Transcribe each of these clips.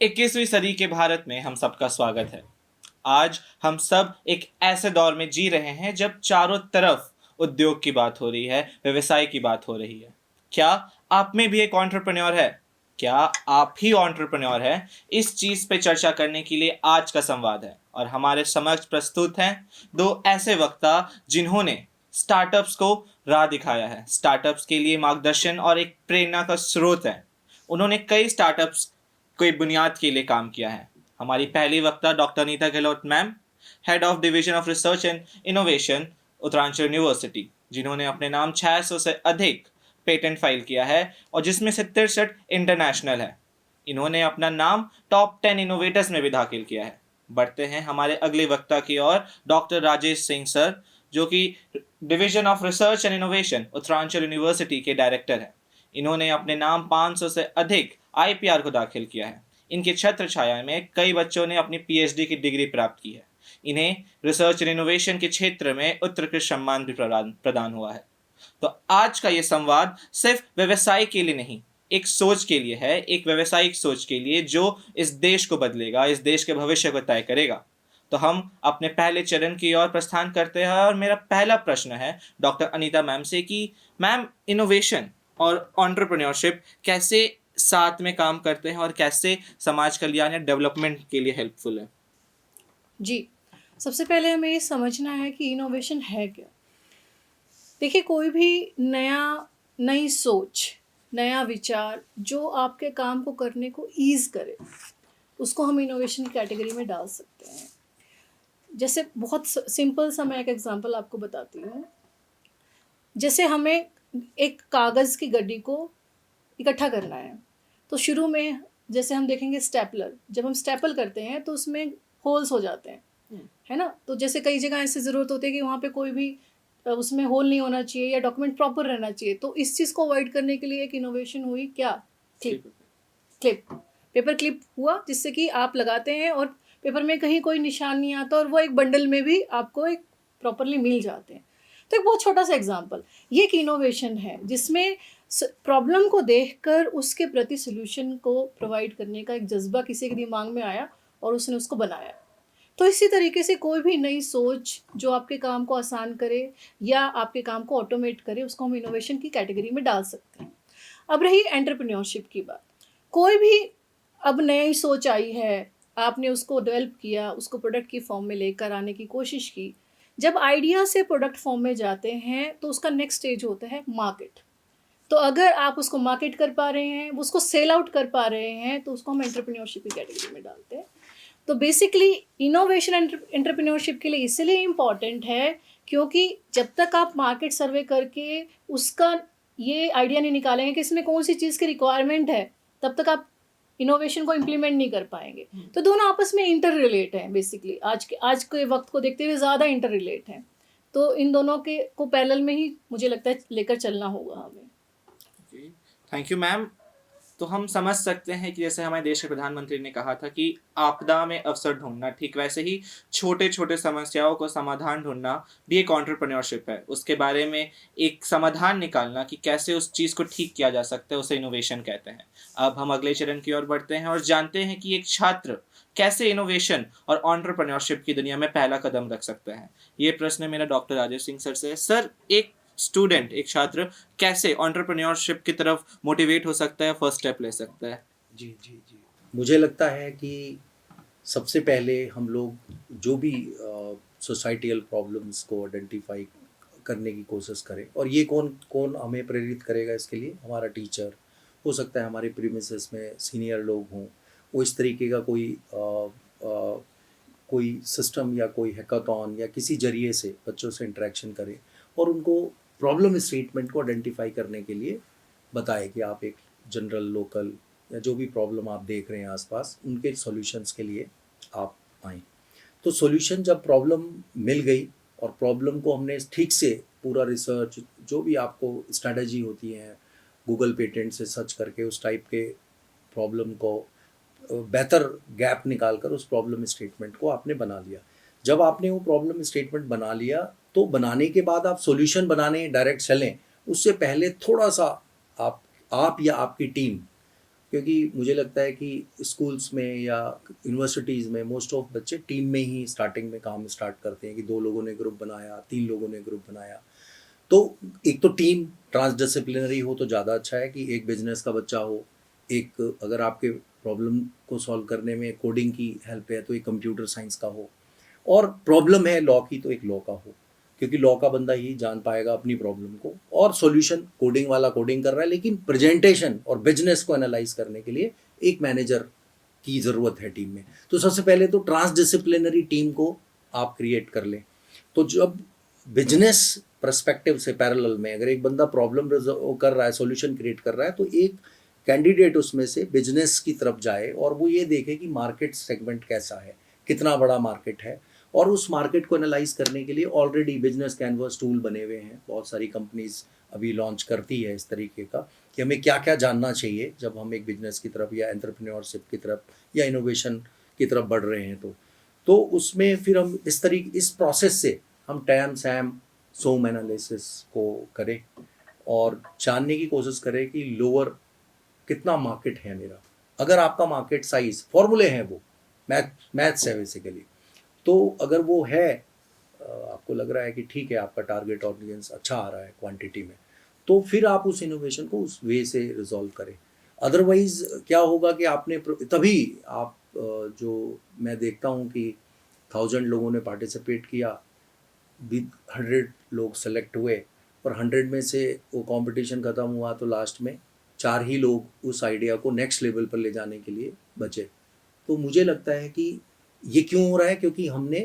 21वीं सदी के भारत में हम सबका स्वागत है। आज हम सब एक ऐसे दौर में जी रहे हैं जब चारों तरफ उद्योग की बात हो रही है, व्यवसाय की बात हो रही है। क्या आप में भी एक एंटरप्रेन्योर है? क्या आप ही एंटरप्रेन्योर है? इस चीज पे चर्चा करने के लिए आज का संवाद है और हमारे समक्ष प्रस्तुत हैं दो ऐसे वक्ता जिन्होंने स्टार्टअप्स को राह दिखाया है, स्टार्टअप्स के लिए मार्गदर्शन और एक प्रेरणा का स्रोत है। उन्होंने कई स्टार्टअप्स कोई बुनियाद के लिए काम किया है। हमारी पहली वक्ता doctor Nita Gehlot ma'am, head of division of research and innovation, Uttaranchal university, जिन्होंने अपने नाम 600 से अधिक पेटेंट फाइल किया है और जिसमें से 63 इंटरनेशनल है। इन्होंने अपना नाम टॉप 10 इनोवेटर्स में भी दाखिल किया है। बढ़ते हैं हमारे अगले वक्ता की ओर, डॉक्टर राजेश सिंह सर, जो कि division of research and innovation Uttaranchal university के डायरेक्टर हैं। इन्होंने अपने नाम 500 से अधिक आईपीआर को दाखिल किया है। इनके छत्र छाया में कई बच्चों ने अपनी पीएचडी की डिग्री प्राप्त की है। इन्हें रिसर्च एंड इनोवेशन के क्षेत्र में उत्कृष्ट सम्मान भी प्रदान हुआ है। तो आज का ये संवाद सिर्फ व्यवसाय के लिए नहीं, एक सोच के लिए है, एक व्यवसायिक सोच के लिए जो इस देश को बदलेगा, इस देश के भविष्य को तय करेगा। तो हम अपने पहले चरण की ओर प्रस्थान करते हैं और मेरा पहला प्रश्न है डॉक्टर अनीता मैम से कि मैम, इनोवेशन और एंटरप्रेन्योरशिप कैसे साथ में काम करते हैं और कैसे समाज कल्याण या डेवलपमेंट के लिए हेल्पफुल है? जी, सबसे पहले हमें ये समझना है कि इनोवेशन है क्या। देखिए, कोई भी नई सोच, नया विचार जो आपके काम को करने को ईज़ करे, उसको हम इनोवेशन की कैटेगरी में डाल सकते हैं। जैसे बहुत सिंपल सा मैं एक एग्जांपल आपको बताती हूँ। जैसे हमें एक कागज़ की गड्डी को इकट्ठा करना है, तो शुरू में जैसे हम देखेंगे स्टेपलर, जब हम स्टेपल करते हैं तो उसमें होल्स हो जाते हैं, है ना। तो जैसे कई जगह ऐसी ज़रूरत होती है कि वहाँ पे कोई भी उसमें होल नहीं होना चाहिए या डॉक्यूमेंट प्रॉपर रहना चाहिए। तो इस चीज़ को अवॉइड करने के लिए एक इनोवेशन हुई, क्या? क्लिप। क्लिप, पेपर क्लिप हुआ, जिससे कि आप लगाते हैं और पेपर में कहीं कोई निशान नहीं आता और वो एक बंडल में भी आपको एक प्रॉपरली मिल जाते हैं। तो एक बहुत छोटा सा एग्जाम्पल, ये एक इनोवेशन है जिसमें प्रॉब्लम को देखकर उसके प्रति सोल्यूशन को प्रोवाइड करने का एक जज्बा किसी के दिमाग में आया और उसने उसको बनाया। तो इसी तरीके से कोई भी नई सोच जो आपके काम को आसान करे या आपके काम को ऑटोमेट करे, उसको हम इनोवेशन की कैटेगरी में डाल सकते हैं। अब रही एंटरप्रेन्योरशिप की बात, कोई भी अब नई सोच आई है, आपने उसको डेवलप किया, उसको प्रोडक्ट की फॉर्म में लेकर आने की कोशिश की। जब आइडिया से प्रोडक्ट फॉर्म में जाते हैं तो उसका नेक्स्ट स्टेज होता है मार्केट। तो अगर आप उसको मार्केट कर पा रहे हैं, उसको सेल आउट कर पा रहे हैं, तो उसको हम एंटरप्रेन्योरशिप की कैटेगरी में डालते हैं। तो बेसिकली इनोवेशन एंटरप्रेन्योरशिप के लिए इसलिए इम्पॉर्टेंट है क्योंकि जब तक आप मार्केट सर्वे करके उसका ये आइडिया नहीं निकालेंगे कि इसमें कौन सी चीज़ की रिक्वायरमेंट है, तब तक आप इनोवेशन को इम्प्लीमेंट नहीं कर पाएंगे। तो दोनों आपस में इंटर रिलेट हैं। बेसिकली आज के वक्त को देखते हुए ज़्यादा इंटर रिलेट हैं। तो इन दोनों के को पैरेलल में ही मुझे लगता है लेकर चलना होगा हमें। Thank you ma'am. तो हम समझ सकते हैं कि जैसे हमारे देश के प्रधानमंत्री ने कहा था कि आपदा में अवसर ढूंढना, ठीक वैसे ही छोटे छोटे समस्याओं को समाधान ढूंढना भी एक एंटरप्रेन्योरशिप है। उसके बारे में एक समाधान निकालना कि कैसे उस चीज़ को ठीक किया जा सकता है, उसे इनोवेशन कहते हैं। अब हम अगले चरण की ओर बढ़ते हैं और जानते हैं कि एक छात्र कैसे इनोवेशन और एंटरप्रेन्योरशिप की दुनिया में पहला कदम रख सकता है। ये प्रश्न मेरा डॉक्टर राजेश सिंह सर से है। सर, एक स्टूडेंट, एक छात्र कैसे एंटरप्रेन्योरशिप की तरफ मोटिवेट हो सकता है, फर्स्ट स्टेप ले सकता है? जी जी जी, मुझे लगता है कि सबसे पहले हम लोग जो भी सोसाइटियल प्रॉब्लम्स को आइडेंटिफाई करने की कोशिश करें। और ये कौन कौन हमें प्रेरित करेगा इसके लिए? हमारा टीचर हो सकता है, हमारे प्रीमिसेस में सीनियर लोग हों, वो इस तरीके का कोई सिस्टम या कोई हैकाथॉन या किसी जरिए से बच्चों से इंटरेक्शन करें और उनको प्रॉब्लम स्टेटमेंट को आइडेंटिफाई करने के लिए बताए कि आप एक जनरल, लोकल या जो भी प्रॉब्लम आप देख रहे हैं आसपास, उनके सॉल्यूशंस के लिए आप आएँ। तो सॉल्यूशन जब प्रॉब्लम मिल गई और प्रॉब्लम को हमने ठीक से पूरा रिसर्च, जो भी आपको स्ट्रैटेजी होती है, गूगल पेटेंट से सर्च करके उस टाइप के प्रॉब्लम को बेहतर गैप निकाल कर उस प्रॉब्लम स्टेटमेंट को आपने बना लिया। जब आपने वो प्रॉब्लम स्टेटमेंट बना लिया तो बनाने के बाद आप सॉल्यूशन बनाने डायरेक्ट चलें, उससे पहले थोड़ा सा आप या आपकी टीम क्योंकि मुझे लगता है कि स्कूल्स में या यूनिवर्सिटीज़ में मोस्ट ऑफ बच्चे टीम में ही स्टार्टिंग में काम स्टार्ट करते हैं कि 2 लोगों ने ग्रुप बनाया, 3 लोगों ने ग्रुप बनाया। तो एक तो टीम ट्रांसडिसिप्लिनरी हो तो ज़्यादा अच्छा है कि एक बिजनेस का बच्चा हो, एक अगर आपके प्रॉब्लम को सॉल्व करने में कोडिंग की हेल्प है तो एक कंप्यूटर साइंस का हो, और प्रॉब्लम है लॉ की तो एक लॉ का हो, क्योंकि लॉ का बंदा ही जान पाएगा अपनी प्रॉब्लम को, और सॉल्यूशन कोडिंग वाला कोडिंग कर रहा है, लेकिन प्रेजेंटेशन और बिजनेस को एनालाइज करने के लिए एक मैनेजर की ज़रूरत है टीम में। तो सबसे पहले तो ट्रांसडिसिप्लिनरी टीम को आप क्रिएट कर लें। तो जब बिजनेस पर्सपेक्टिव से पैरेलल में अगर एक बंदा प्रॉब्लम कर रहा है, सॉल्यूशन क्रिएट कर रहा है, तो एक कैंडिडेट उसमें से बिजनेस की तरफ जाए और वो ये देखे कि मार्केट सेगमेंट कैसा है, कितना बड़ा मार्केट है, और उस मार्केट को एनालाइज करने के लिए ऑलरेडी बिजनेस कैनवस टूल बने हुए हैं। बहुत सारी कंपनीज अभी लॉन्च करती है इस तरीके का कि हमें क्या क्या जानना चाहिए जब हम एक बिजनेस की तरफ या एंटरप्रेन्योरशिप की तरफ या इनोवेशन की तरफ बढ़ रहे हैं। तो उसमें फिर हम इस प्रोसेस से हम टैम सैम सोम एनालिसिस को करें और जानने की कोशिश करें कि लोअर कितना मार्केट है मेरा। अगर आपका मार्केट साइज, फॉर्मूले हैं वो मैथ्स है बेसिकली, तो अगर वो है आपको लग रहा है कि ठीक है आपका टारगेट ऑडियंस अच्छा आ रहा है क्वांटिटी में, तो फिर आप उस इनोवेशन को उस वे से रिजॉल्व करें। अदरवाइज क्या होगा कि आपने तभी आप जो मैं देखता हूँ कि 1000 लोगों ने पार्टिसिपेट किया, 100 लोग सेलेक्ट हुए, और 100 में से वो कंपटीशन ख़त्म हुआ तो लास्ट में 4 ही लोग उस आइडिया को नेक्स्ट लेवल पर ले जाने के लिए बचे। तो मुझे लगता है कि ये क्यों हो रहा है, क्योंकि हमने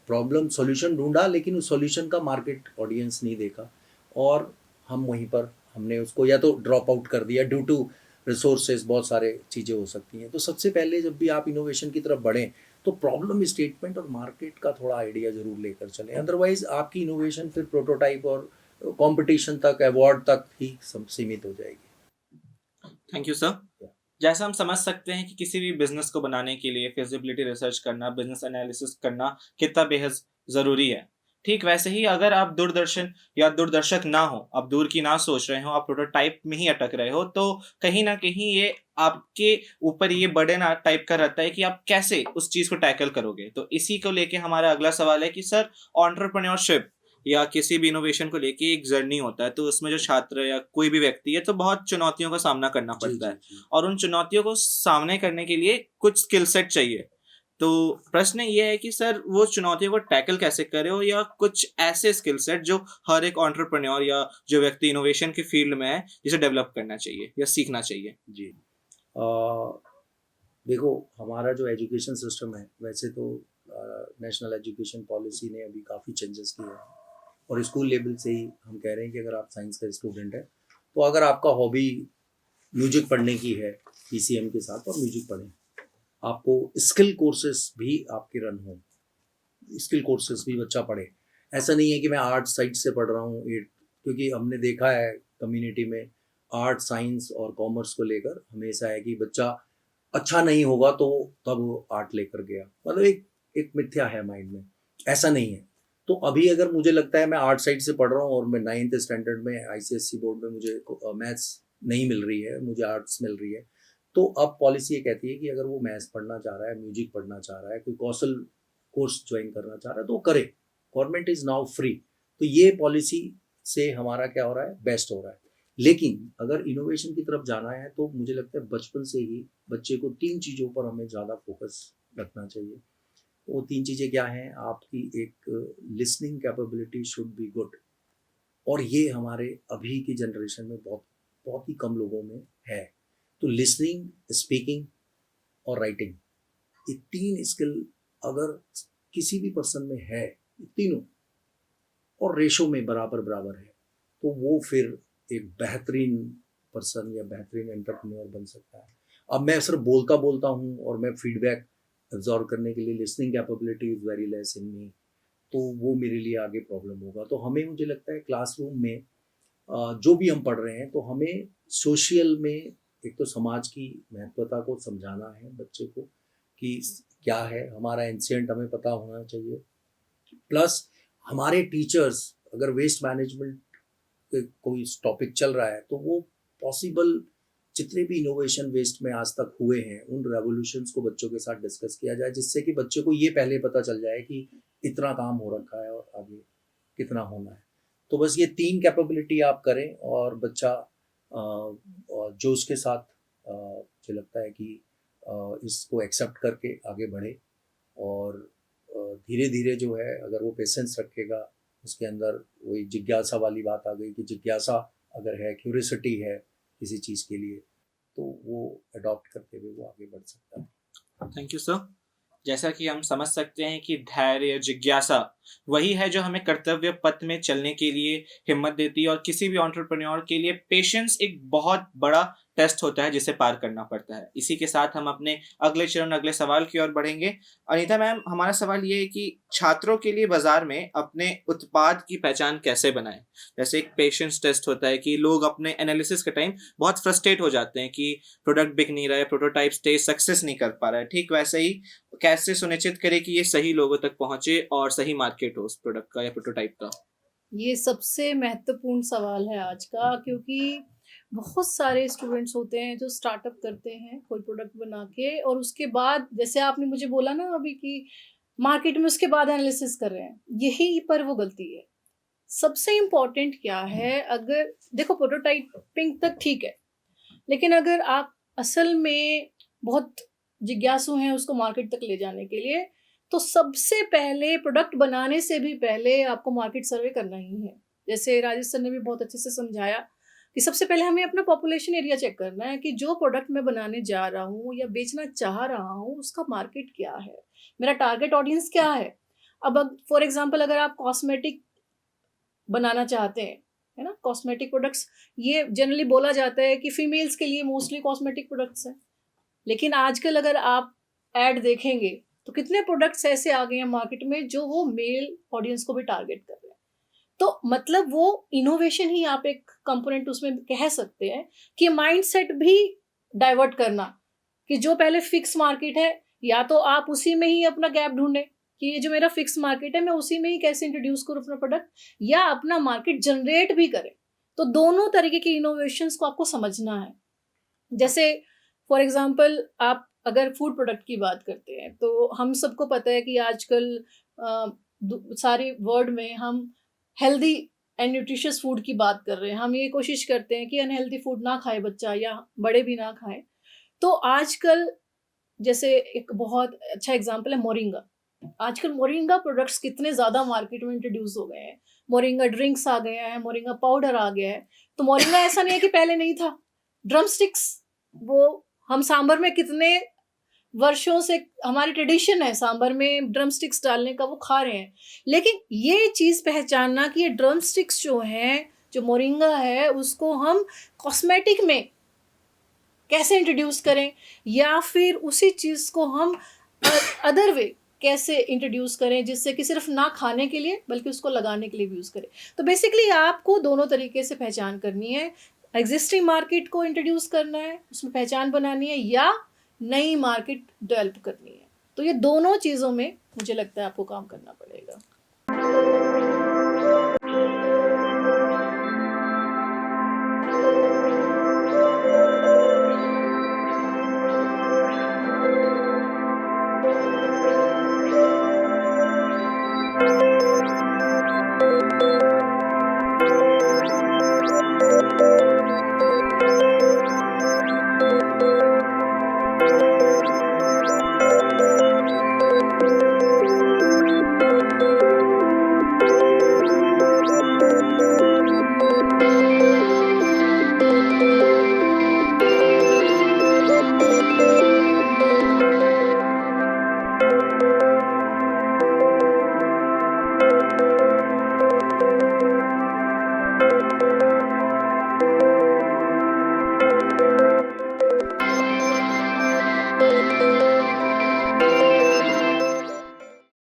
प्रॉब्लम सॉल्यूशन ढूंढा लेकिन उस सॉल्यूशन का मार्केट ऑडियंस नहीं देखा, और हम वहीं पर हमने उसको या तो ड्रॉप आउट कर दिया ड्यू टू रिसोर्सेज, बहुत सारे चीज़ें हो सकती हैं। तो सबसे पहले जब भी आप इनोवेशन की तरफ बढ़ें तो प्रॉब्लम स्टेटमेंट और मार्केट का थोड़ा आइडिया ज़रूर लेकर चलें, अदरवाइज आपकी इनोवेशन फिर प्रोटोटाइप और कंपटीशन तक, अवार्ड तक ही सीमित हो जाएगी। Thank you sir. जैसा हम समझ सकते हैं कि किसी भी बिजनेस को बनाने के लिए फिजिबिलिटी रिसर्च करना, बिजनेस एनालिसिस करना कितना बेहद ज़रूरी है। ठीक वैसे ही अगर आप दूरदर्शन या दूरदर्शक ना हो, आप दूर की ना सोच रहे हो, आप प्रोटोटाइप में ही अटक रहे हो, तो कहीं ना कहीं ये आपके ऊपर ये बर्डन टाइप का रहता है कि आप कैसे उस चीज़ को टैकल करोगे। तो इसी को लेके हमारा अगला सवाल है कि सर, एंटरप्रेन्योरशिप या किसी भी इनोवेशन को लेके एक जर्नी होता है, तो उसमें जो छात्र या कोई भी व्यक्ति है तो बहुत चुनौतियों का सामना करना पड़ता है, और उन चुनौतियों को सामने करने के लिए कुछ स्किल सेट चाहिए। तो प्रश्न ये है कि सर, वो चुनौतियों को टैकल कैसे करे हो, या कुछ ऐसे स्किल सेट जो हर एक एंटरप्रेन्योर या जो व्यक्ति इनोवेशन के फील्ड में है जिसे डेवलप करना चाहिए या सीखना चाहिए। जी देखो, हमारा जो एजुकेशन सिस्टम है, वैसे तो नेशनल एजुकेशन पॉलिसी ने अभी काफ़ी चेंजेस किए हैं, और स्कूल लेवल से ही हम कह रहे हैं कि अगर आप साइंस का स्टूडेंट है तो अगर आपका हॉबी म्यूजिक पढ़ने की है, पीसीएम के साथ और म्यूजिक पढ़ें। आपको स्किल कोर्सेज भी आपके रन हों, स्किल कोर्सेज भी बच्चा पढ़े। ऐसा नहीं है कि मैं आर्ट साइड से पढ़ रहा हूँ, क्योंकि हमने देखा है कम्युनिटी में आर्ट, साइंस और कॉमर्स को लेकर हमेशा है कि बच्चा अच्छा नहीं होगा तो तब वो आर्ट लेकर गया, मतलब एक मिथ्या है माइंड में, ऐसा नहीं है। तो अभी अगर मुझे लगता है मैं आर्ट साइड से पढ़ रहा हूँ और मैं 9th स्टैंडर्ड में आईसीएससी बोर्ड में मुझे मैथ्स नहीं मिल रही है, मुझे आर्ट्स मिल रही है, तो अब पॉलिसी ये कहती है कि अगर वो मैथ्स पढ़ना चाह रहा है, म्यूजिक पढ़ना चाह रहा है, कोई कौशल कोर्स ज्वाइन करना चाह रहा है तो वो करे। Government is now free. तो ये पॉलिसी से हमारा क्या हो रहा है, बेस्ट हो रहा है। लेकिन अगर इनोवेशन की तरफ जाना है तो मुझे लगता है बचपन से ही बच्चे को 3 चीज़ों पर हमें ज़्यादा फोकस रखना चाहिए। वो 3 चीज़ें क्या हैं? आपकी एक listening capability should be good, और ये हमारे अभी की जनरेशन में बहुत बहुत ही कम लोगों में है। तो लिसनिंग, स्पीकिंग और राइटिंग, ये 3 स्किल अगर किसी भी पर्सन में है, तीनों और रेशो में बराबर बराबर है, तो वो फिर एक बेहतरीन पर्सन या बेहतरीन एंटरप्रेन्योर बन सकता है। अब मैं सिर्फ बोलता बोलता हूँ और मैं फीडबैक एब्जॉर्व करने के लिए listening capability is very less in me, तो वो मेरे लिए आगे प्रॉब्लम होगा। तो हमें, मुझे लगता है क्लासरूम में जो भी हम पढ़ रहे हैं तो हमें सोशल में एक तो समाज की महत्वता को समझाना है बच्चे को कि क्या है हमारा एंशिएंट, हमें पता होना चाहिए। प्लस हमारे टीचर्स, अगर वेस्ट मैनेजमेंट कोई टॉपिक चल रहा है तो वो पॉसिबल जितने भी इनोवेशन वेस्ट में आज तक हुए हैं उन रेवोल्यूशंस को बच्चों के साथ डिस्कस किया जाए, जिससे कि बच्चों को ये पहले पता चल जाए कि इतना काम हो रखा है और आगे कितना होना है। तो बस ये 3 कैपेबिलिटी आप करें और बच्चा और जो उसके साथ मुझे लगता है कि इसको एक्सेप्ट करके आगे बढ़े और धीरे धीरे जो है अगर वो पेशेंस रखेगा, उसके अंदर वही जिज्ञासा वाली बात आ गई कि जिज्ञासा अगर है, क्यूरियोसिटी है किसी चीज़ के लिए, तो वो अडॉप्ट करते हुए वो आगे बढ़ सकता है। Thank you sir. जैसा कि हम समझ सकते हैं कि धैर्य, जिज्ञासा वही है जो हमें कर्तव्य पथ में चलने के लिए हिम्मत देती है, और किसी भी एंटरप्रेन्योर के लिए पेशेंस एक बहुत बड़ा टेस्ट होता है जिसे पार करना पड़ता है। इसी के साथ हम अपने अगले चरण, अगले सवाल की ओर बढ़ेंगे। अनीता मैम, हमारा सवाल ये है कि छात्रों के लिए बाजार में अपने उत्पाद की पहचान कैसे बनाएं? जैसे एक पेशेंस टेस्ट होता है कि लोग अपने एनालिसिस के टाइम बहुत फ्रस्ट्रेट हो जाते हैं कि प्रोडक्ट बिक नहीं रहा है, प्रोटोटाइप स्टेज सक्सेस नहीं कर पा रहा है। ठीक वैसे ही कैसे सुनिश्चित करें कि ये सही लोगों तक पहुंचे और सही मार्केट हो उस प्रोडक्ट का या प्रोटोटाइप का? ये सबसे महत्वपूर्ण सवाल है आज का, क्योंकि बहुत सारे स्टूडेंट्स होते हैं जो स्टार्टअप करते हैं कोई प्रोडक्ट बना के, और उसके बाद जैसे आपने मुझे बोला ना अभी कि मार्केट में उसके बाद एनालिसिस कर रहे हैं, यही पर वो गलती है। सबसे इम्पोर्टेंट क्या है, अगर देखो प्रोटोटाइपिंग तक ठीक है, लेकिन अगर आप असल में बहुत जिज्ञासु हैं उसको मार्केट तक ले जाने के लिए, तो सबसे पहले प्रोडक्ट बनाने से भी पहले आपको मार्केट सर्वे करना ही है। जैसे राजेश सर ने भी बहुत अच्छे से समझाया कि सबसे पहले हमें अपना पॉपुलेशन एरिया चेक करना है कि जो प्रोडक्ट मैं बनाने जा रहा हूँ या बेचना चाह रहा हूँ उसका मार्केट क्या है, मेरा टारगेट ऑडियंस क्या है। अब फॉर एग्जाम्पल अगर आप कॉस्मेटिक बनाना चाहते हैं, है ना, कॉस्मेटिक प्रोडक्ट्स, ये जनरली बोला जाता है कि फीमेल्स के लिए मोस्टली कॉस्मेटिक प्रोडक्ट्स हैं, लेकिन आजकल अगर आप ऐड देखेंगे तो कितने प्रोडक्ट्स ऐसे आ गए हैं मार्केट में जो वो मेल ऑडियंस को भी टारगेट कर रहे हैं। तो मतलब वो इनोवेशन ही आप एक कंपोनेंट उसमें कह सकते हैं कि माइंडसेट भी डाइवर्ट करना, कि जो पहले फिक्स मार्केट है या तो आप उसी में ही अपना गैप ढूंढें कि ये जो मेरा फिक्स मार्केट है मैं उसी में ही कैसे इंट्रोड्यूस करूँ अपना प्रोडक्ट, या अपना मार्केट जनरेट भी करें। तो दोनों तरीके की इनोवेशंस को आपको समझना है। जैसे फॉर एग्जांपल आप अगर फूड प्रोडक्ट की बात करते हैं तो हम सबको पता है कि आजकल सारे वर्ल्ड में हम हेल्दी एंड न्यूट्रिशियस फूड की बात कर रहे हैं। हम ये कोशिश करते हैं कि अनहेल्दी फूड ना खाए बच्चा या बड़े भी ना खाएं। तो आजकल जैसे एक बहुत अच्छा एग्जांपल है मोरिंगा। आजकल मोरिंगा प्रोडक्ट्स कितने ज़्यादा मार्केट में इंट्रोड्यूस हो गए हैं, मोरिंगा ड्रिंक्स आ गए हैं, मोरिंगा पाउडर आ गया है। तो मोरिंगा ऐसा नहीं है कि पहले नहीं था। ड्रम स्टिक्स, वो हम सांबर में कितने वर्षों से हमारी ट्रेडिशन है सांबर में ड्रम स्टिक्स डालने का, वो खा रहे हैं। लेकिन ये चीज़ पहचानना कि ये ड्रम स्टिक्स जो हैं, जो मोरिंगा है, उसको हम कॉस्मेटिक में कैसे इंट्रोड्यूस करें, या फिर उसी चीज़ को हम अदर वे कैसे इंट्रोड्यूस करें जिससे कि सिर्फ ना खाने के लिए बल्कि उसको लगाने के लिए भी यूज़ करें। तो बेसिकली आपको दोनों तरीके से पहचान करनी है, एग्जिस्टिंग मार्केट को इंट्रोड्यूस करना है, उसमें पहचान बनानी है, या नई मार्केट डेवलप करनी है। तो ये दोनों चीज़ों में मुझे लगता है आपको काम करना पड़ेगा।